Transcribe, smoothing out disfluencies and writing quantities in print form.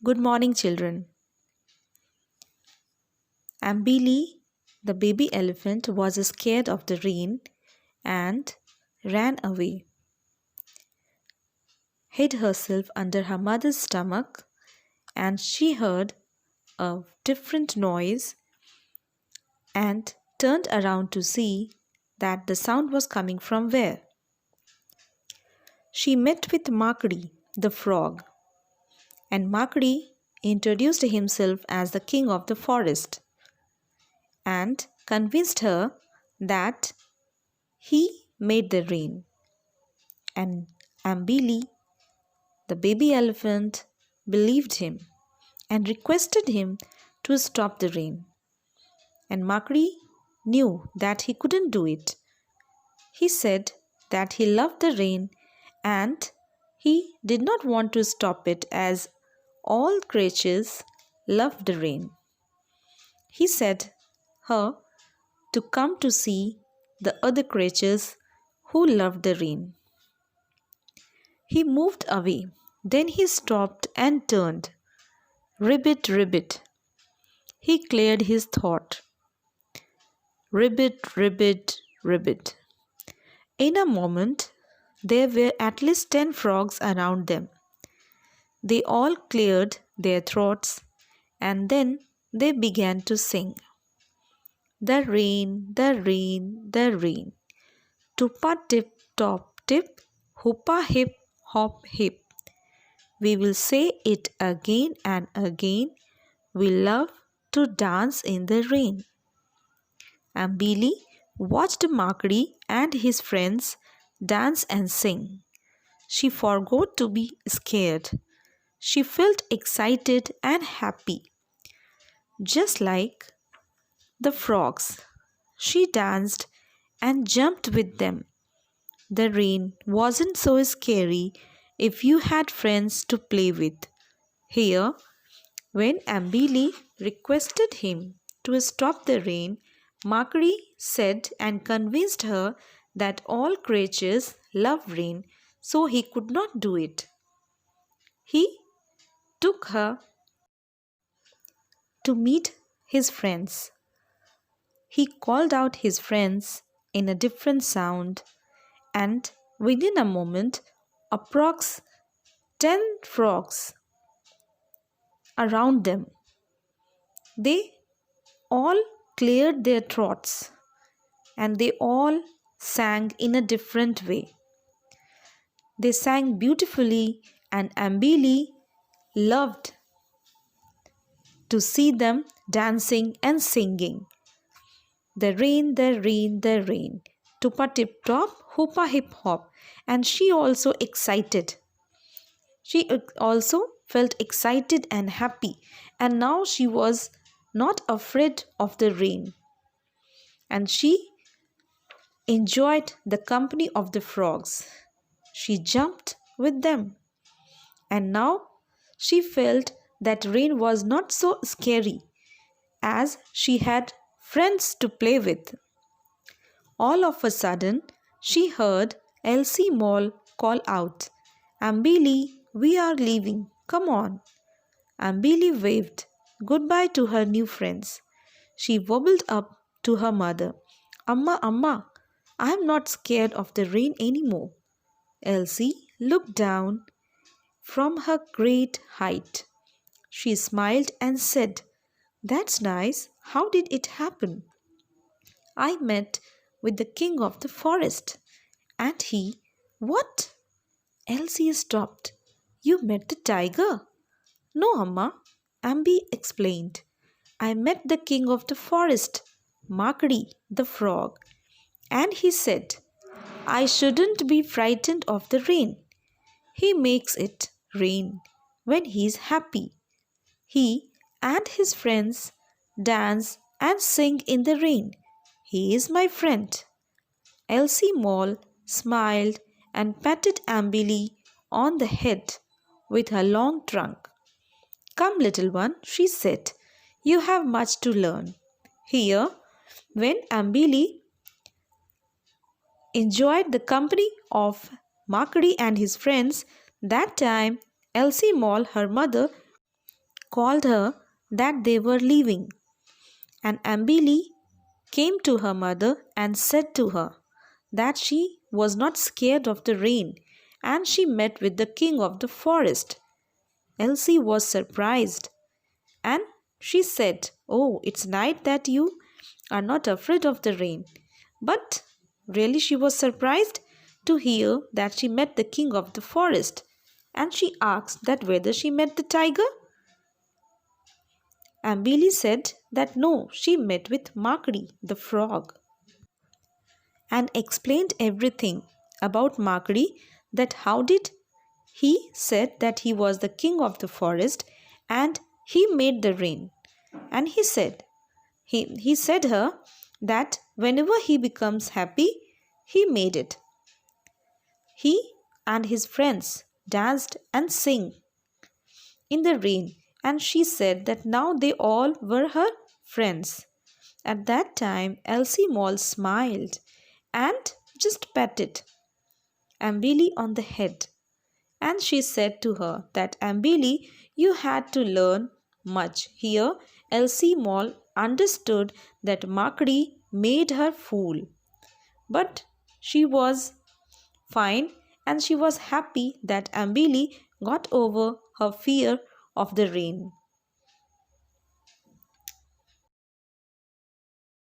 Good morning, children. Ambili, the baby elephant, was scared of the rain and ran away, hid herself under her mother's stomach, and she heard a different noise and turned around to see that the sound was coming from where. She met with Makdi, the frog, and Makdi introduced himself as the king of the forest and convinced her that he made the rain. And Ambili, the baby elephant, believed him and requested him to stop the rain. And Makri knew that he couldn't do it. He said that he loved the rain and he did not want to stop it as all creatures love the rain. He said her to come to see the other creatures who loved the rain. He moved away. Then he stopped and turned. Ribbit, ribbit. He cleared his thought. Ribbit, ribbit, ribbit. In a moment, there were at least 10 frogs around them. They all cleared their throats and then they began to sing. The rain, the rain, the rain. Tupa tip top tip, hoopa hip hop hip. We will say it again and again. We love to dance in the rain. Ambili watched Makdi and his friends dance and sing. She forgot to be scared. She felt excited and happy. Just like the frogs, she danced and jumped with them. The rain wasn't so scary if you had friends to play with. Here, when Ambili requested him to stop the rain, Makri said and convinced her that all creatures love rain, so he could not do it. He took her to meet his friends. He called out his friends in a different sound, and within a moment, approx 10 frogs around them. They all cleared their throats and they all sang in a different way. They sang beautifully, and Ambili loved to see them dancing and singing. The rain, the rain, the rain. Tupa tip top, hoopa hip hop. And she also excited. She also felt excited and happy. And now she was not afraid of the rain. And she enjoyed the company of the frogs. She jumped with them. And now she felt that rain was not so scary as she had friends to play with. All of a sudden, she heard Elsie Mole call out, Ambili, we are leaving. Come on. Ambili waved goodbye to her new friends. She wobbled up to her mother. Amma, Amma, I am not scared of the rain anymore. Elsie looked down from her great height. She smiled and said, That's nice. How did it happen? I met with the king of the forest. And he, What? Elsie stopped. You met the tiger? No, Amma, Ambi explained. I met the king of the forest, Makdi the frog. And he said, I shouldn't be frightened of the rain. He makes it rain when he is happy. He and his friends dance and sing in the rain. He is my friend. Elsie Mole smiled and patted Ambili on the head with her long trunk. Come, little one, she said, you have much to learn. Here, when Ambili enjoyed the company of Makdi and his friends, that time Elsie Mole, her mother, called her that they were leaving. And Ambili came to her mother and said to her that she was not scared of the rain, and she met with the king of the forest. Elsie was surprised, and she said, "Oh, it's nice that you are not afraid of the rain." But really, she was surprised to hear that she met the king of the forest, and she asked that whether she met the tiger. Ambili said that no, she met with Makri, the frog, and explained everything about Makri, that how did he said that he was the king of the forest and he made the rain. And he said her that whenever he becomes happy, he made it. He and his friends danced and sang in the rain, and she said that now they all were her friends. At that time, Elsie Moll smiled and just patted Ambili on the head. And she said to her that Ambili, you had to learn much. Here, Elsie Moll understood that Makri made her fool. But she was fine, and she was happy that Ambili got over her fear of the rain.